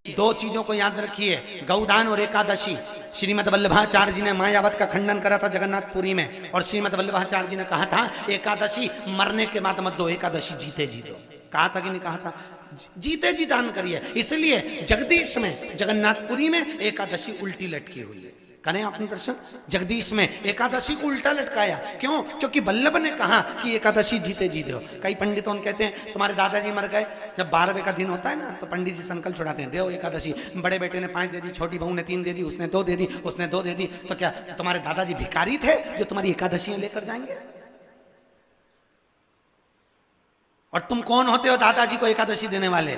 दो चीजों को याद रखिए, गौदान और एकादशी। श्रीमद् वल्लभाचार्य जी ने मायावत का खंडन करा था जगन्नाथपुरी में, और श्रीमद् वल्लभाचार्य जी ने कहा था एकादशी मरने के बाद मत दो, एकादशी जीते जी दो। कहा था कि नहीं कहा था? जीते जी दान करिए। इसलिए जगदीश में, जगन्नाथपुरी में एकादशी उल्टी लटकी हुई है। करें आपने दर्शन? जगदीश में एकादशी को उल्टा लटकाया, क्यों? क्योंकि वल्लभ ने कहा कि एकादशी जीते जी दो। कई पंडितों कहते हैं तुम्हारे दादाजी मर गए, जब 12वें का दिन होता है ना तो पंडित जी संकल्प छुड़ाते हैं, दो एकादशी। बड़े बेटे ने 5 दे दी, छोटी बहू ने 3 दे दी, उसने 2 दे दी, उसने 2 दे दी, तो क्या तुम्हारे दादाजी भिखारी थे जो तुम्हारी एकादशियां लेकर जाएंगे? और तुम कौन होते हो दादाजी को एकादशी देने वाले?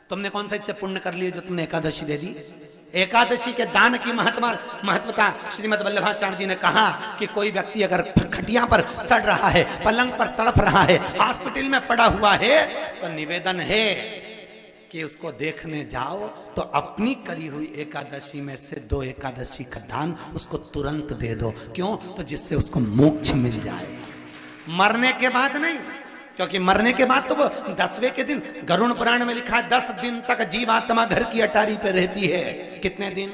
तुमने कौन सा इतने पुण्य कर लिए जो तुमने एकादशी दे दी? एकादशी के दान की महत्वता श्रीमद् वल्लभाचार्य जी ने कहा कि कोई व्यक्ति अगर खटिया पर सड़ रहा है, पलंग पर तड़प रहा है, हॉस्पिटल में पड़ा हुआ है, तो निवेदन है कि उसको देखने जाओ तो अपनी करी हुई एकादशी में से 2 एकादशी का दान उसको तुरंत दे दो। क्यों? तो जिससे उसको मोक्ष मिल जाए, मरने के बाद नहीं। क्योंकि मरने के बाद तो वो 10वें के दिन, गरुड़ पुराण में लिखा है 10 दिन तक जीवात्मा घर की अटारी पे रहती है। कितने दिन?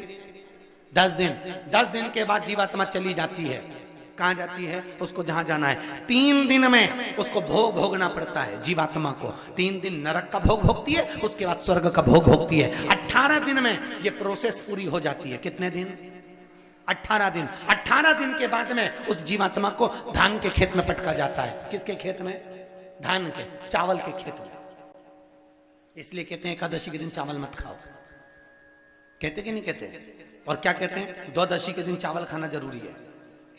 10 दिन। 10 दिन के बाद जीवात्मा चली जाती है। कहां जाती है? उसको जहां जाना है। 3 दिन में उसको भोग भोगना पड़ता है जीवात्मा को। 3 दिन नरक का भोग भोगती है, उसके बाद स्वर्ग का भोग भोगती है। 18 दिन में ये प्रोसेस पूरी हो जाती है। कितने दिन? 18 दिन। 18 दिन के बाद में उस जीवात्मा को धान के खेत में पटका जाता है। किसके खेत में? धान के, चावल के खेत में। इसलिए कहते हैं एकादशी के दिन चावल मत खाओ। कहते कि नहीं कहते? और क्या कहते हैं? द्वादशी के दिन चावल खाना जरूरी है।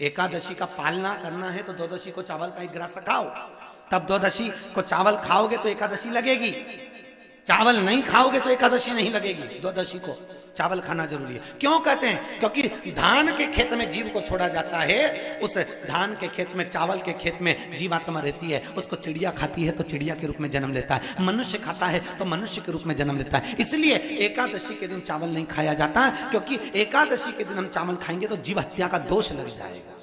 एकादशी का पालना करना है तो द्वादशी को चावल का 1 ग्रास खाओ, तब द्वादशी को चावल खाओगे तो एकादशी लगेगी। चावल नहीं खाओगे तो एकादशी नहीं लगेगी। द्वादशी को चावल खाना जरूरी है। क्यों कहते हैं? क्योंकि धान के खेत में जीव को छोड़ा जाता है, उस धान के खेत में, चावल के खेत में जीवात्मा रहती है। उसको चिड़िया खाती है तो चिड़िया के रूप में जन्म लेता है, मनुष्य खाता है तो मनुष्य के रूप में जन्म लेता है। इसलिए एकादशी के दिन चावल नहीं खाया जाता, क्योंकि एकादशी के दिन हम चावल खाएंगे तो जीव हत्या का दोष लग जाएगा।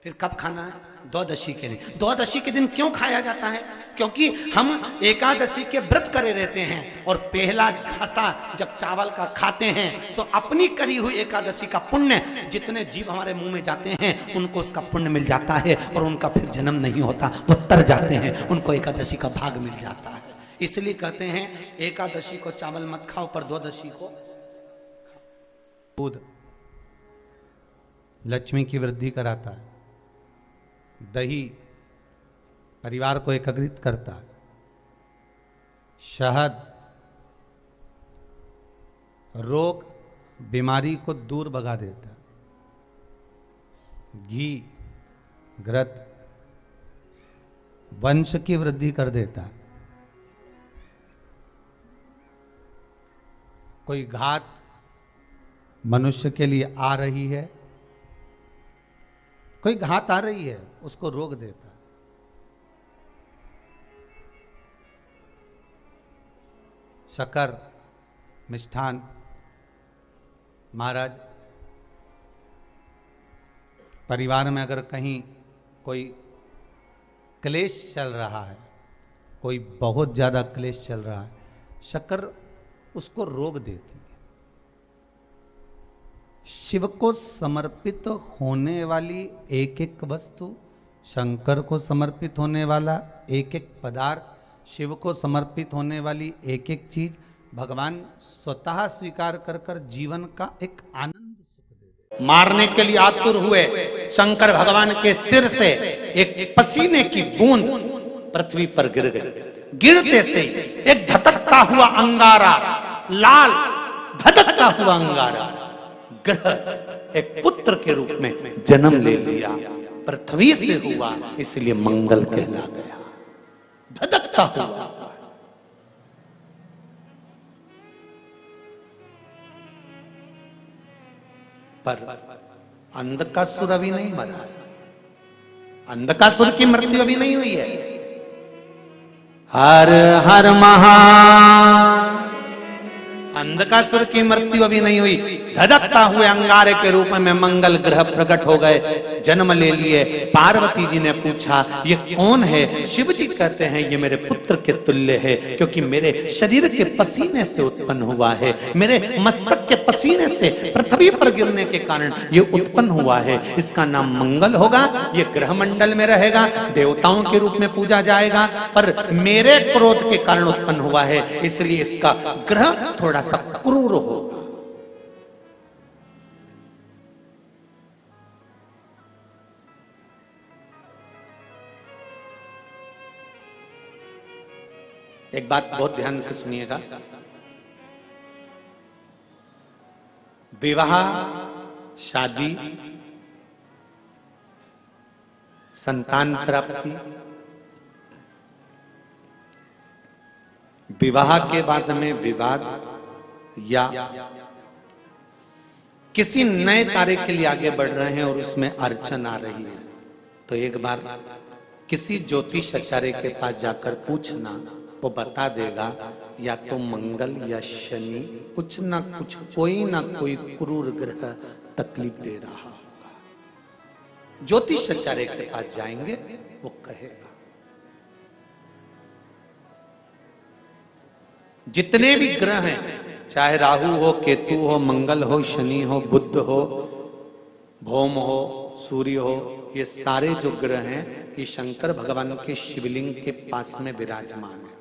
फिर कब खाना है? द्वादशी के दिन। द्वादशी के दिन क्यों खाया जाता है? क्योंकि हम एकादशी के व्रत करे रहते हैं, और पहला घासा जब चावल का खाते हैं तो अपनी करी हुई एकादशी का पुण्य जितने जीव हमारे मुंह में जाते हैं उनको उसका पुण्य मिल जाता है, और उनका फिर जन्म नहीं होता, वो तर जाते हैं, उनको एकादशी का भाग मिल जाता है। इसलिए कहते हैं एकादशी को चावल मत खाओ, पर द्वादशी को दूध लक्ष्मी की वृद्धि कराता है, दही परिवार को एकत्रित करता है, शहद रोग बीमारी को दूर भगा देता है, घी घृत वंश की वृद्धि कर देता है। कोई घात मनुष्य के लिए आ रही है, कोई घात आ रही है, उसको रोक देता है। शक्कर मिष्ठान महाराज, परिवार में अगर कहीं कोई क्लेश चल रहा है, कोई बहुत ज्यादा क्लेश चल रहा है, शक्कर उसको रोक देती है। शिव को समर्पित होने वाली एक एक वस्तु, शंकर को समर्पित होने वाला एक एक पदार्थ, शिव को समर्पित होने वाली एक एक चीज भगवान स्वतः स्वीकार कर कर जीवन का एक आनंद सुख दे। मारने के लिए आतुर हुए शंकर भगवान के सिर से एक पसीने की बूंद पृथ्वी पर गिर गई। गिरते से एक धधकता हुआ अंगारा, लाल धधकता हुआ अंगारा ग्रह एक पुत्र के रूप में जन्म ले लिया। पृथ्वी से हुआ, इसलिए मंगल कहला गया। धधकता हुआ। पर अंधकासुर अभी नहीं मरा है, अंधकासुर की मृत्यु अभी नहीं हुई है। हर हर अंधकासुर की मृत्यु अभी नहीं हुई, धधकता हुए अंगारे के रूप में मंगल ग्रह प्रकट हो गए, जन्म ले लिए। पार्वती जी ने पूछा ये कौन है? शिव जी कहते हैं ये मेरे पुत्र के तुल्य है, क्योंकि मेरे शरीर के पसीने से उत्पन्न हुआ है, मेरे मस्तक के पसीने से पृथ्वी पर गिरने के कारण ये उत्पन्न हुआ है। इसका नाम मंगल होगा, ये ग्रह मंडल में रहेगा, देवताओं के रूप में पूजा जाएगा, पर मेरे क्रोध के कारण उत्पन्न हुआ है, इसलिए इसका ग्रह थोड़ा सा क्रूर होगा। एक बात बहुत ध्यान से सुनिएगा, विवाह, शादी, संतान प्राप्ति, विवाह के बाद में विवाद या किसी नए कार्य के लिए आगे बढ़ रहे हैं और उसमें अड़चन आ रही है, तो एक बार किसी ज्योतिषाचार्य के पास जाकर पूछना, वो बता देगा या तो मंगल या शनि कुछ ना कुछ, कोई ना कोई क्रूर ग्रह तकलीफ दे रहा होगा। ज्योतिषाचार्य के पास जाएंगे, वो कहेगा। जितने भी ग्रह हैं, चाहे राहु हो, केतु हो, मंगल हो, शनि हो, बुध हो, भौम हो, सूर्य हो, ये सारे जो ग्रह हैं ये शंकर भगवान के शिवलिंग के पास में विराजमान है,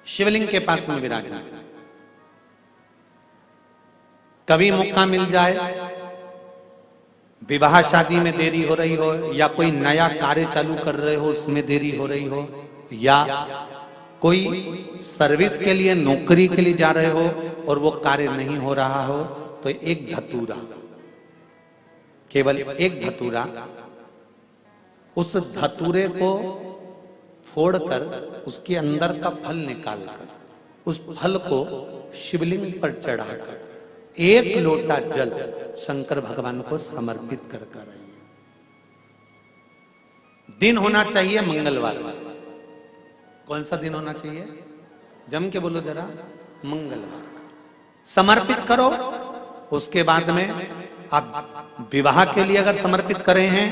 शिवलिंग के पास में विराजमान। कभी मौका मिल जाए, विवाह शादी में देरी हो रही हो, या कोई नया कार्य चालू कर रहे हो उसमें देरी हो रही हो, या कोई सर्विस के लिए, नौकरी के लिए जा रहे हो और वो कार्य नहीं हो रहा हो, तो एक धतूरा, केवल एक धतूरा, उस धतूरे को फोड़कर उसके अंदर का फल निकालकर उस फल को शिवलिंग पर चढ़ाकर एक लोटा जल शंकर भगवान को समर्पित कर कर आइए। दिन होना चाहिए मंगलवार। कौन सा दिन होना चाहिए? जम के बोलो जरा, मंगलवार। समर्पित करो। उसके बाद में आप विवाह के लिए अगर समर्पित करें हैं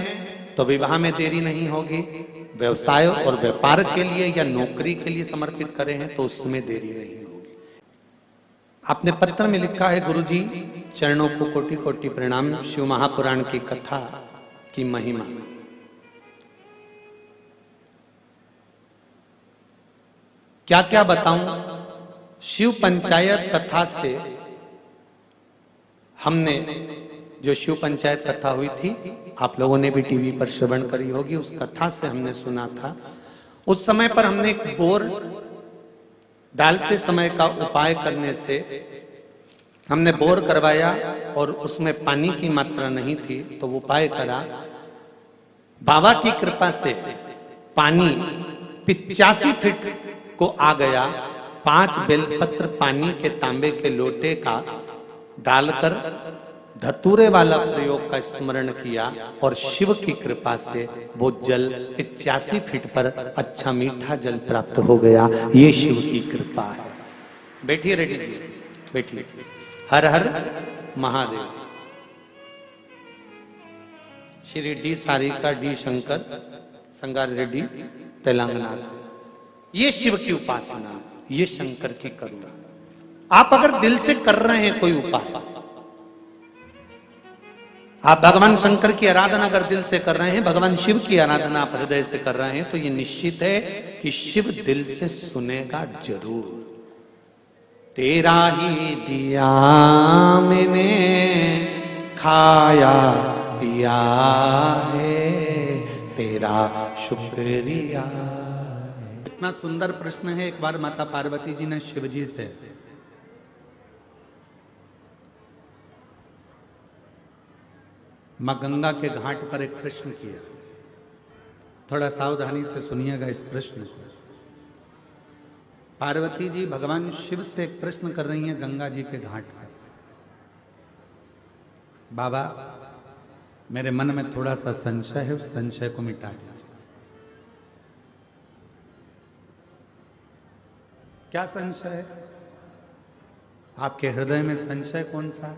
तो विवाह में देरी नहीं होगी। व्यवसाय और व्यापार के लिए या नौकरी के लिए समर्पित करें हैं तो उसमें देरी नहीं होगी। आपने पत्र में लिखा है, गुरुजी चरणों को कोटि कोटि प्रणाम। शिव महापुराण की कथा की महिमा। क्या क्या बताऊं? शिव पंचायत कथा से हमने, जो शिव पंचायत कथा हुई थी, आप लोगों ने भी टीवी पर श्रवण करी होगी, उस कथा से हमने सुना था। उस समय पर हमने एक बोर डालते समय का उपाय करने से हमने बोर करवाया और उसमें पानी की मात्रा नहीं थी, तो वो उपाय करा। बाबा की कृपा से पानी 85 फीट को आ गया। 5 बेलपत्र पानी के तांबे के लोटे का डालकर धतूरे वाला प्रयोग का स्मरण किया और शिव की कृपा से वो जल 85 फीट पर अच्छा मीठा जल प्राप्त हो गया। ये शिव की कृपा है। बैठिए रेड्डी जी, बैठिए। हर हर महादेव। श्री डी सारिका डी शंकर संगार रेड्डी तेलंगाना से। ये शिव की उपासना, ये शंकर की करुणा। आप अगर दिल से कर रहे हैं कोई उपाय, आप भगवान शंकर की आराधना अगर दिल से कर रहे हैं, भगवान शिव की आराधना आप हृदय से कर रहे हैं, तो ये निश्चित है कि शिव दिल से सुनेगा जरूर। तेरा ही दिया मैंने खाया पिया है, तेरा शुक्रिया। इतना सुंदर प्रश्न है। एक बार माता पार्वती जी ने शिव जी से मां गंगा के घाट पर एक प्रश्न किया। थोड़ा सावधानी से सुनिएगा इस प्रश्न को। पार्वती जी भगवान शिव से एक प्रश्न कर रही हैं गंगा जी के घाट पर। बाबा, मेरे मन में थोड़ा सा संशय है, उस संशय को मिटा दीजिए। क्या संशय है? आपके हृदय में संशय कौन सा है?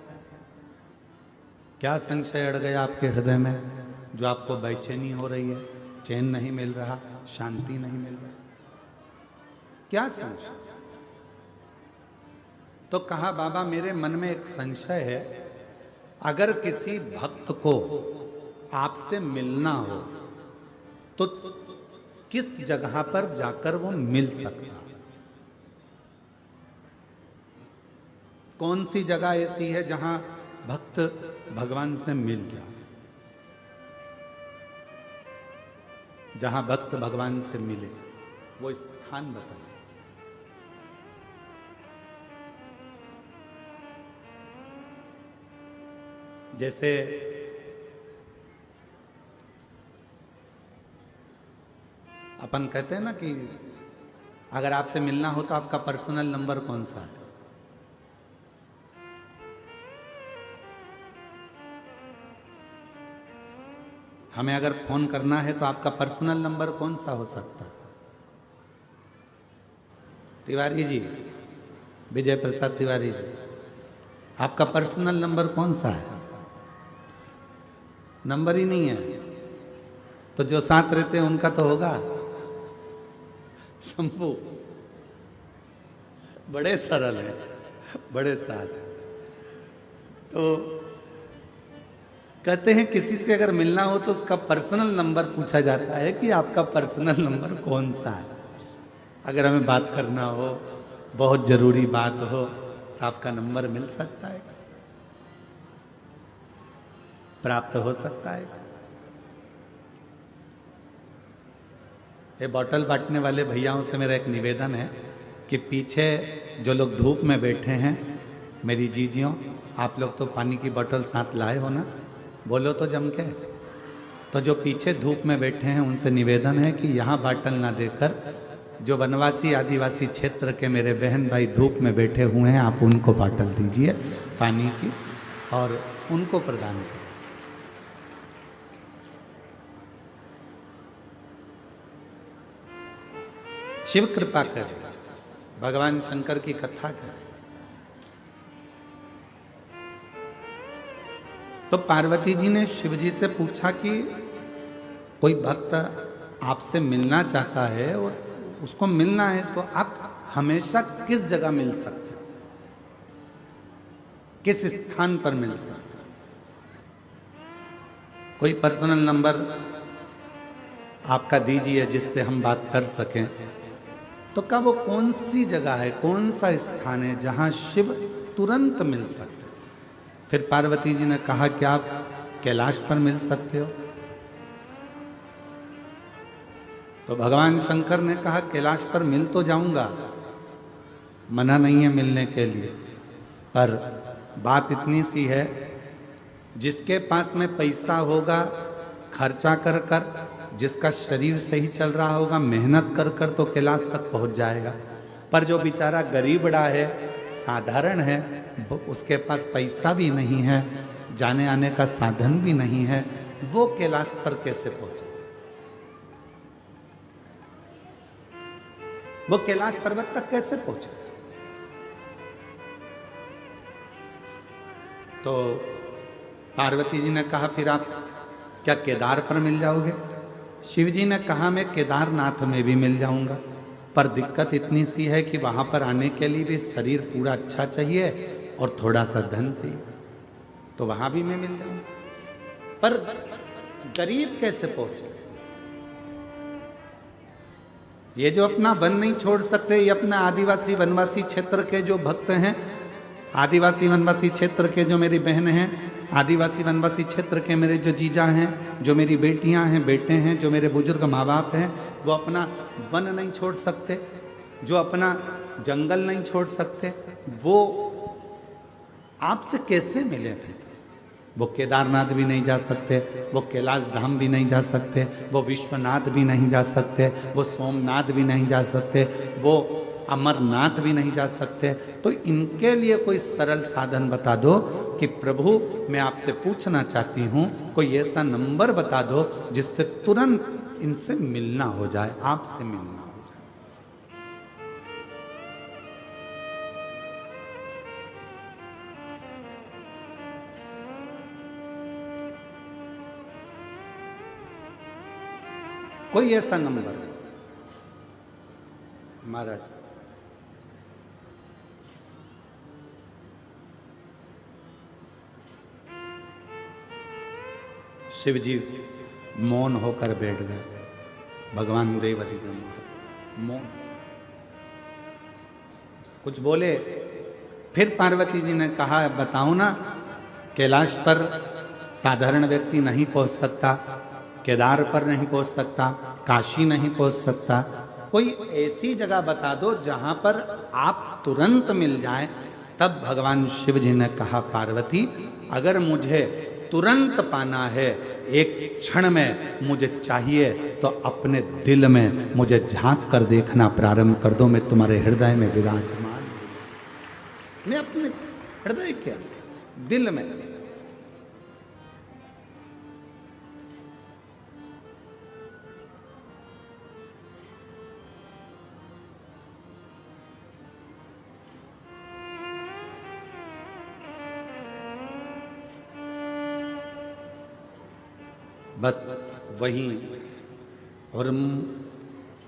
क्या संशय अड़ गया आपके हृदय में जो आपको बेचैनी हो रही है, चैन नहीं मिल रहा, शांति नहीं मिल रहा? क्या संशय? तो कहा बाबा मेरे मन में एक संशय है, अगर किसी भक्त को आपसे मिलना हो तो किस जगह पर जाकर वो मिल सकता है? कौन सी जगह ऐसी है जहां भक्त भगवान से मिल जाए, जहां भक्त भगवान से मिले? वो स्थान बताइए। जैसे अपन कहते हैं ना कि अगर आपसे मिलना हो तो आपका पर्सनल नंबर कौन सा है? हमें अगर फोन करना है तो आपका पर्सनल नंबर कौन सा हो सकता है? तिवारी जी, विजय प्रसाद तिवारी जी, आपका पर्सनल नंबर कौन सा है? नंबर ही नहीं है तो जो साथ रहते हैं उनका तो होगा। शंभू बड़े सरल है, बड़े साथ। तो कहते हैं किसी से अगर मिलना हो तो उसका पर्सनल नंबर पूछा जाता है कि आपका पर्सनल नंबर कौन सा है। अगर हमें बात करना हो, बहुत जरूरी बात हो, तो आपका नंबर मिल सकता है, प्राप्त हो सकता है। ये बॉटल बांटने वाले भैयाओं से मेरा एक निवेदन है कि पीछे जो लोग धूप में बैठे हैं, मेरी जीजियों, आप लोग तो पानी की बोतल साथ लाए हो ना, बोलो तो जम के। तो जो पीछे धूप में बैठे हैं उनसे निवेदन है कि यहाँ बाटल ना देकर जो वनवासी आदिवासी क्षेत्र के मेरे बहन भाई धूप में बैठे हुए हैं, आप उनको बाटल दीजिए पानी की और उनको प्रदान करें। शिव कृपा करे, भगवान शंकर की कथा करे। तो पार्वती जी ने शिव जी से पूछा कि कोई भक्त आपसे मिलना चाहता है और उसको मिलना है तो आप हमेशा किस जगह मिल सकते हैं, किस स्थान पर मिल सकते हैं? कोई पर्सनल नंबर आपका दीजिए जिससे हम बात कर सकें। तो क्या वो कौन सी जगह है, कौन सा स्थान है जहां शिव तुरंत मिल सकते? फिर पार्वती जी ने कहा कि आप कैलाश पर मिल सकते हो। तो भगवान शंकर ने कहा कैलाश पर मिल तो जाऊंगा, मना नहीं है मिलने के लिए, पर बात इतनी सी है, जिसके पास में पैसा होगा खर्चा कर कर, जिसका शरीर सही चल रहा होगा मेहनत कर कर, तो कैलाश तक पहुंच जाएगा। पर जो बेचारा गरीबड़ा है, साधारण है, उसके पास पैसा भी नहीं है, जाने आने का साधन भी नहीं है, वो कैलाश पर कैसे पहुंचे? वो कैलाश पर्वत तक कैसे पहुंचे? तो पार्वती जी ने कहा फिर आप क्या केदार पर मिल जाओगे? शिव जी ने कहा मैं केदारनाथ में भी मिल जाऊंगा, पर दिक्कत इतनी सी है कि वहां पर आने के लिए भी शरीर पूरा अच्छा चाहिए और थोड़ा सा धन चाहिए, तो वहां भी मैं मिल जाऊंगा। पर गरीब कैसे पहुंचे? ये जो अपना वन नहीं छोड़ सकते, ये अपना आदिवासी वनवासी क्षेत्र के जो भक्त हैं, आदिवासी वनवासी क्षेत्र के जो मेरी बहन हैं, आदिवासी वनवासी क्षेत्र के मेरे जो जीजा हैं, जो मेरी बेटियां हैं, बेटे हैं, जो मेरे बुजुर्ग माँ बाप हैं, वो अपना वन नहीं छोड़ सकते, जो अपना जंगल नहीं छोड़ सकते, वो आपसे कैसे मिले? फिर वो केदारनाथ भी नहीं जा सकते, वो कैलाश धाम भी नहीं जा सकते, वो विश्वनाथ भी नहीं जा सकते, वो सोमनाथ भी नहीं जा सकते, वो अमरनाथ भी नहीं जा सकते। तो इनके लिए कोई सरल साधन बता दो कि प्रभु मैं आपसे पूछना चाहती हूँ, कोई ऐसा नंबर बता दो जिससे तुरंत इनसे मिलना हो जाए, आपसे मिलना हो जाए। कोई ऐसा नंबर महाराज। शिव जी मौन होकर बैठ गए। भगवान देवती मौन, कुछ बोले। फिर पार्वती जी ने कहा, बताओ ना, कैलाश पर साधारण व्यक्ति नहीं पहुंच सकता, केदार पर नहीं पहुंच सकता, काशी नहीं पहुंच सकता, कोई ऐसी जगह बता दो जहां पर आप तुरंत मिल जाएं। तब भगवान शिव जी ने कहा, पार्वती अगर मुझे तुरंत पाना है, एक क्षण में मुझे चाहिए, तो अपने दिल में मुझे झांक कर देखना प्रारंभ कर दो। मैं तुम्हारे हृदय में विराजमान, मैं अपने हृदय के दिल में। बस वही। और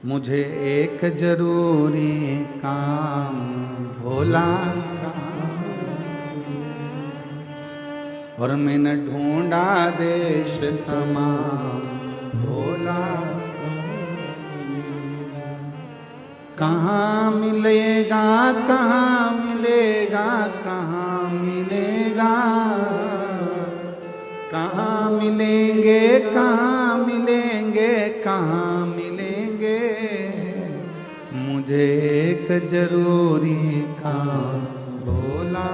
मुझे एक जरूरी काम भोला का, और मैंने ढूंढा देश तमाम भोला, कहाँ मिलेगा, कहाँ मिलेगा, कहाँ मिलेगा, कहाँ मिलेंगे, कहाँ मिलेंगे, कहाँ मिलेंगे, मुझे एक जरूरी काम भोला,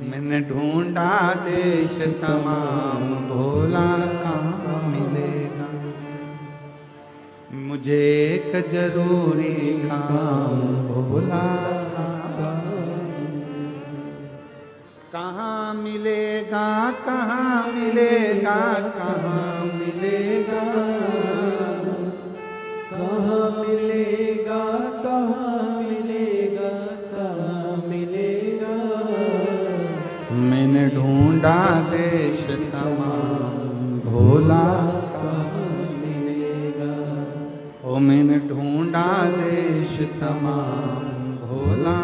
मैंने ढूंढा देश तमाम भोला, कहाँ मिलेगा, मुझे एक जरूरी काम भोला, कहाँ मिलेगा, कहाँ मिलेगा, कहाँ मिलेगा, कहाँ मिलेगा, कहाँ मिलेगा, कहाँ मिलेगा, मैंने ढूंढा देश तमाम भोला, कहाँ मिलेगा, ओ मैंने ढूंढा देश तमाम भोला।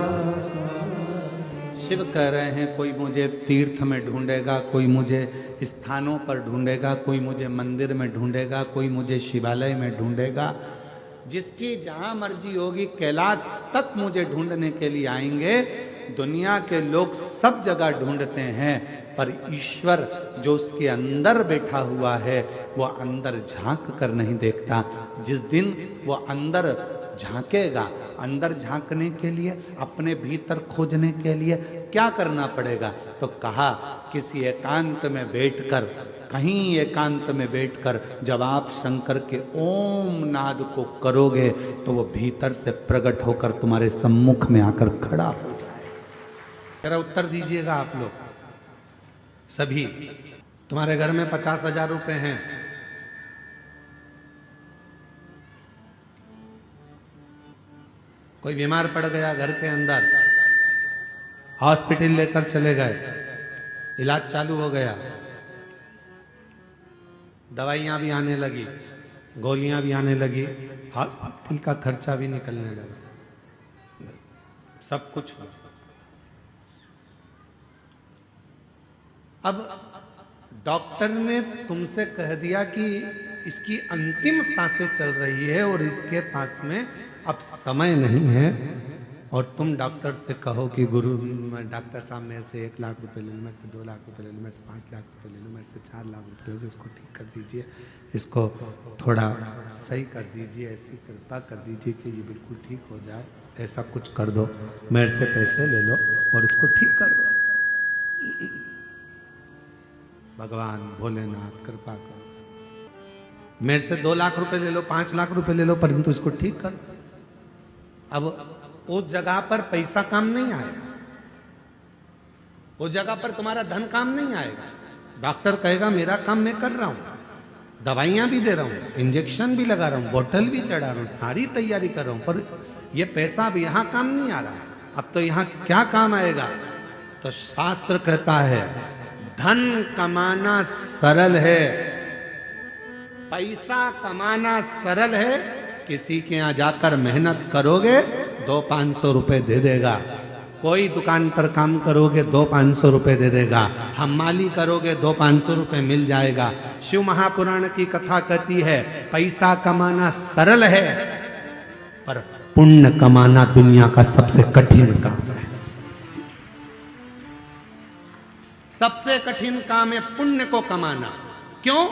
शिव कह रहे हैं, कोई मुझे तीर्थ में ढूंढेगा, कोई मुझे स्थानों पर ढूंढेगा, कोई मुझे मंदिर में ढूंढेगा, कोई मुझे शिवालय में ढूंढेगा, जिसकी जहां मर्जी होगी कैलाश तक मुझे ढूंढने के लिए आएंगे। दुनिया के लोग सब जगह ढूंढते हैं, पर ईश्वर जो उसके अंदर बैठा हुआ है वो अंदर झांक कर नहीं देखता। जिस दिन वो अंदर झांकेगा, अंदर झांकने के लिए, अपने भीतर खोजने के लिए क्या करना पड़ेगा? तो कहा, किसी एकांत में बैठकर, कहीं एकांत में बैठकर जब आप शंकर के ओम नाद को करोगे तो वो भीतर से प्रकट होकर तुम्हारे सम्मुख में आकर खड़ा हो जाए। जरा उत्तर दीजिएगा आप लोग सभी। तुम्हारे घर में 50,000 रुपए हैं, कोई बीमार पड़ गया घर के अंदर, हॉस्पिटल लेकर चले गए, इलाज चालू हो गया, दवाइयां भी आने लगी, गोलियां भी आने लगी, हॉस्पिटल का खर्चा भी निकलने लगा, सब कुछ। अब डॉक्टर ने तुमसे कह दिया कि इसकी अंतिम सांसें चल रही है और इसके पास में अब समय नहीं है, और तुम डॉक्टर से कहो कि गुरु डॉक्टर साहब मेरे से 1 लाख रुपए ले लो, मेरे से 2 लाख रुपए ले लो, मेरे से 5 लाख रुपए ले लो, मेरे से 4 लाख रुपए ले लो, इसको ठीक कर दीजिए, इसको थोड़ा सही कर दीजिए, ऐसी कृपा कर दीजिए कि ये बिल्कुल ठीक हो जाए, ऐसा कुछ कर दो, मेरे से पैसे ले लो और इसको ठीक कर दो। भगवान भोलेनाथ कृपा करो, मेरे से 2 लाख रुपए ले लो, 5 लाख रुपए ले लो, परंतु इसको ठीक कर दो। अब उस जगह पर पैसा काम नहीं आएगा, उस जगह पर तुम्हारा धन काम नहीं आएगा। डॉक्टर कहेगा मेरा काम मैं कर रहा हूं, दवाइयां भी दे रहा हूं, इंजेक्शन भी लगा रहा हूं, बोतल भी चढ़ा रहा हूं, सारी तैयारी कर रहा हूं, पर यह पैसा अब यहां काम नहीं आ रहा। अब तो यहां क्या काम आएगा? तो शास्त्र कहता है धन कमाना सरल है, पैसा कमाना सरल है, किसी के यहां जाकर मेहनत करोगे 200-500 रुपए दे देगा। कोई दुकान पर काम करोगे 200-500 रुपए दे देगा। हमाली करोगे 200-500 रुपए मिल जाएगा। शिव महापुराण की कथा कहती है पैसा कमाना सरल है, पर पुण्य कमाना दुनिया का सबसे कठिन काम है। सबसे कठिन काम है पुण्य को कमाना। क्यों?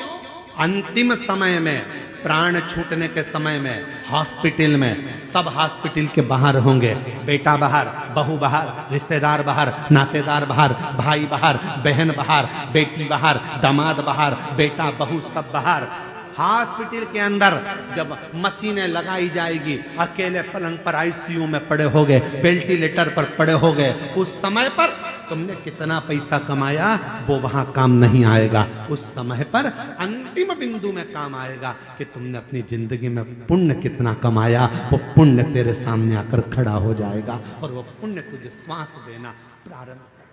अंतिम समय में, प्राण छूटने के समय में, हॉस्पिटल में, सब हॉस्पिटल के बाहर होंगे। बेटा बाहर, बहू बाहर, रिश्तेदार बाहर, नातेदार बाहर, भाई बाहर, बहन बाहर, बेटी बाहर, दामाद बाहर, बेटा बहू सब बाहर। हॉस्पिटल के अंदर जब मशीनें लगाई जाएगी, अकेले पलंग पर आईसीयू में पड़े होगे, वेंटिलेटर पर पड़े होगे, उस समय पर तुमने कितना पैसा कमाया वो वहां काम नहीं आएगा। उस समय पर अंतिम बिंदु में काम आएगा कि तुमने अपनी जिंदगी में पुण्य कितना कमाया। वो पुण्य तेरे सामने आकर खड़ा हो जाएगा और वो पुण्य तुझे श्वास देना प्रारंभ कर।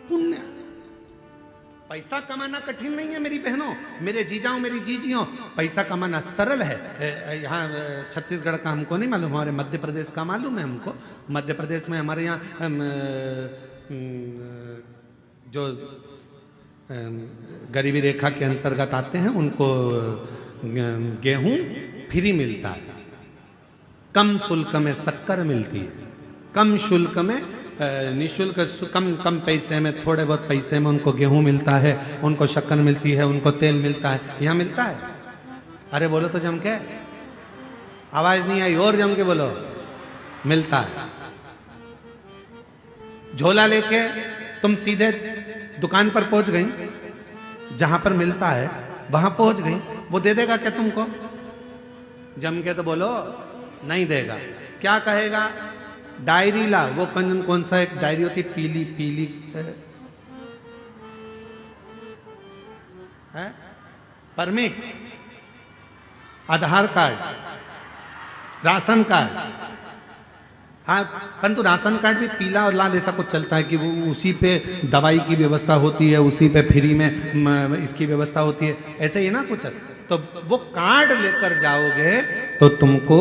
पुण्य, पैसा कमाना कठिन नहीं है मेरी बहनों, मेरे जीजाओं, मेरी जीजियों। पैसा कमाना सरल है। यहाँ छत्तीसगढ़ का हमको नहीं मालूम, हमारे मध्य प्रदेश का मालूम है हमको। मध्य प्रदेश में हमारे यहाँ जो गरीबी रेखा के अंतर्गत आते हैं उनको गेहूं फ्री मिलता है, कम शुल्क में शक्कर मिलती है, कम शुल्क में, निःशुल्क, कम पैसे में, थोड़े बहुत पैसे में उनको गेहूं मिलता है, उनको शक्कर मिलती है, उनको तेल मिलता है। यहाँ मिलता है? अरे बोलो तो जम के, आवाज नहीं आई, और जम के बोलो। मिलता है। झोला लेके तुम सीधे दुकान पर पहुंच गई, जहां पर मिलता है वहां पहुंच गई, वो दे देगा क्या तुमको? जम के तो बोलो, नहीं देगा। क्या कहेगा? डायरी ला। वो कौन सा एक डायरी होती, पीली पीली है, परमिट, आधार कार्ड, राशन कार्ड। हाँ, परंतु राशन कार्ड भी पीला और लाल ऐसा कुछ चलता है कि वो उसी पे दवाई की व्यवस्था होती है, उसी पे फ्री में इसकी व्यवस्था होती है, ऐसे ही ना कुछ। तो वो कार्ड लेकर जाओगे तो तुमको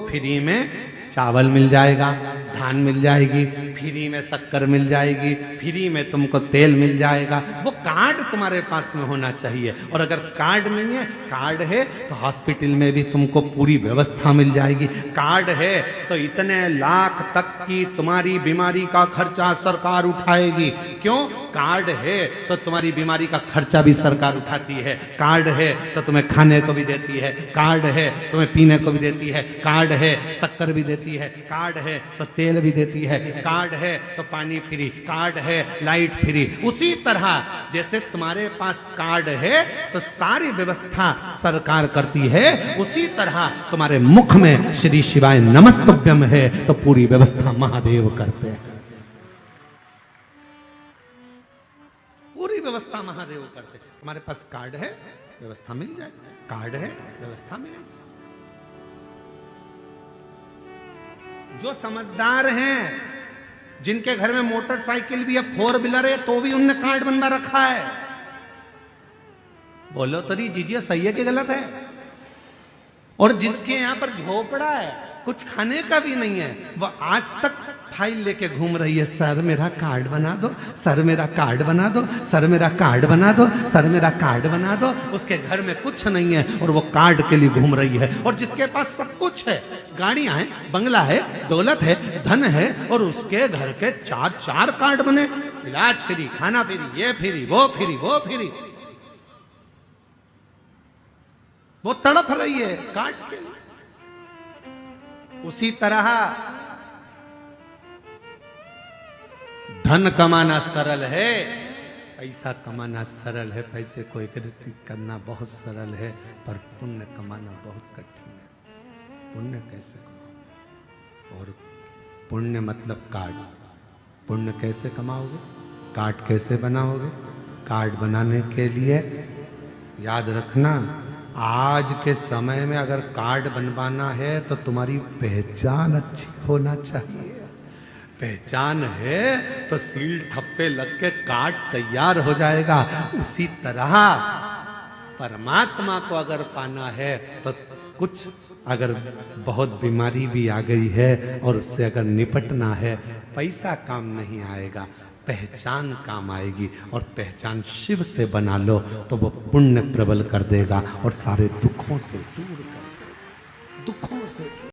फ्री में चावल मिल जाएगा, धान मिल जाएगी, फ्री में शक्कर मिल जाएगी, फ्री में तुमको तेल मिल जाएगा। वो कार्ड तुम्हारे पास में होना चाहिए। और अगर कार्ड नहीं है, कार्ड है तो हॉस्पिटल में भी तुमको पूरी व्यवस्था मिल जाएगी। कार्ड है तो इतने लाख तक की तुम्हारी बीमारी का खर्चा सरकार उठाएगी। क्यों? कार्ड है तो तुम्हारी बीमारी का खर्चा भी सरकार उठाती है। कार्ड है तो तुम्हें खाने को भी देती है, कार्ड है तुम्हें पीने को भी देती है, कार्ड है शक्कर भी देती है, कार्ड है तो तेल भी देती है, कार्ड है तो पानी फ्री, कार्ड है लाइट फ्री। उसी तरह जैसे तुम्हारे पास कार्ड है तो सारी व्यवस्था सरकार करती है, उसी तरह तुम्हारे मुख में श्री शिवाय नमस्तुभ्यम है तो पूरी व्यवस्था महादेव करते हैं। पूरी व्यवस्था महादेव करते हैं। तुम्हारे पास कार्ड है, व्यवस्था मिल जाए, कार्ड है, व्यवस्था मिलेगी। जो समझदार हैं, जिनके घर में मोटरसाइकिल भी है, 4 व्हीलर है, तो भी उनने कार्ड बनवा रखा है। बोलो तो नहीं जीजिए, सही है कि गलत है? और जिसके यहां पर झोपड़ा है, कुछ खाने का भी नहीं है, वो आज तक फाइल लेके घूम रही है, सर मेरा कार्ड बना दो, सर मेरा कार्ड बना दो, सर मेरा कार्ड बना दो, सर मेरा कार्ड बना दो। उसके घर में कुछ नहीं है और वो कार्ड के लिए घूम रही है। और जिसके पास सब कुछ है, गाड़ियां हैं, बंगला है, दौलत है, धन है, और उसके घर के 4 कार्ड बने, इलाज फ्री, खाना फ्री, ये फ्री, वो फ्री, वो फ्री। वो तड़प रही है कार्ड के लिए। उसी तरह धन कमाना सरल है, पैसा कमाना सरल है, पैसे को एकत्रित करना बहुत सरल है, पर पुण्य कमाना बहुत कठिन है। पुण्य कैसे कमाओगे? और पुण्य मतलब कार्ड। पुण्य कैसे कमाओगे? कार्ड कैसे बनाओगे? कार्ड बनाने के लिए याद रखना, आज के समय में अगर कार्ड बनवाना है तो तुम्हारी पहचान अच्छी होना चाहिए। पहचान है तो सील ठप्पे लग के कार्ड तैयार हो जाएगा। उसी तरह परमात्मा को अगर पाना है तो कुछ अगर बहुत बीमारी भी आ गई है और उससे अगर निपटना है, पैसा काम नहीं आएगा, पहचान काम आएगी। और पहचान शिव से बना लो तो वो पुण्य प्रबल कर देगा और सारे दुखों से दूर कर देगा, दुखों से।